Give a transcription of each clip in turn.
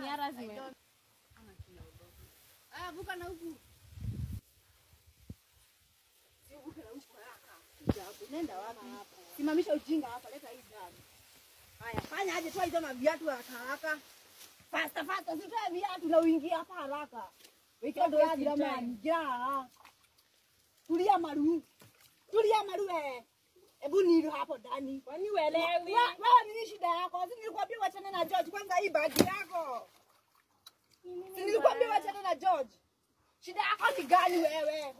Niara zime. Vuka na huku. Nenda wapi? Simamisha ujinga hapa, leta hii gari. Haya, fanya aje, toa hizo viatu haraka. Fasta, sitoa viatu na uingie hapa haraka. Weka ndo ya jamani, ja. Tulia maru Hebu nilo hapo ndani. Kwani uelewi? Wewe nini shida yako? Nilikwambia wachane na George kwanza hii bagi yako. Nilikwambia wachane na George. Shida yako ni gani wewe?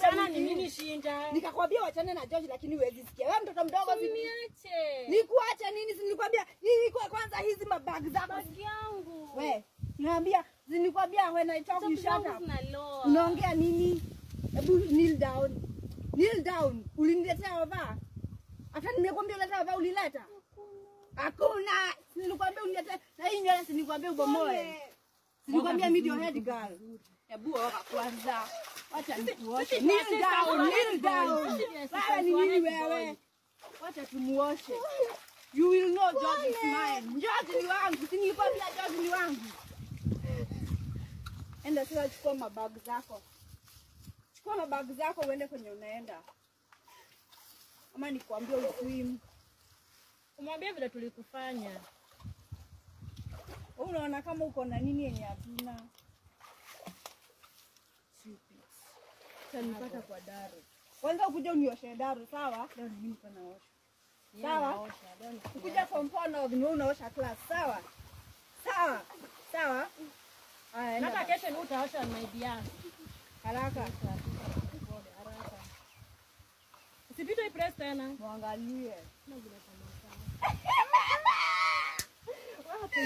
Sana ni nini shinda? Nikakwambia wachane na George lakini huwezi sikia. Wewe mtoto mdogo niache. Nikuache nini? Nilikwambia hii kwa kwanza hizi mabagi zako. Bagi yangu. Wewe, niambia nilikwambia when I talk you shut up. Unaongea nini? Hebu kneel down. Uliniletea wava? Hata nimekwambia uleta wava ulileta? Hakuna. Nilikwambia uniletea na hii nywele nilikwambia ubomoe. Nilikwambia media head girl. Hebu oka kwanza. Acha nikuoshe. Kneel down. Wewe ni nini wewe? Acha tumuoshe. You will know George is mine. George ni wangu. Nilikwambia George ni wangu. Enda sasa chukua mabagi zako. Chukua mabagi zako uende kwenye unaenda. Ama nikwambia uswim. Umwambie vile tulikufanya. Wewe unaona kama uko na nini yenye hatuna? Tanipata kwa Daro. Kwanza ukuje unioshe Daro, sawa? Leo ni mimi naosha. Sawa? Ukija kwa mfano ni wewe unaosha class, sawa? Sawa? Hata kesho ni utaosha maidia. Haraka. Usipite press tena. Muangalie. Wapi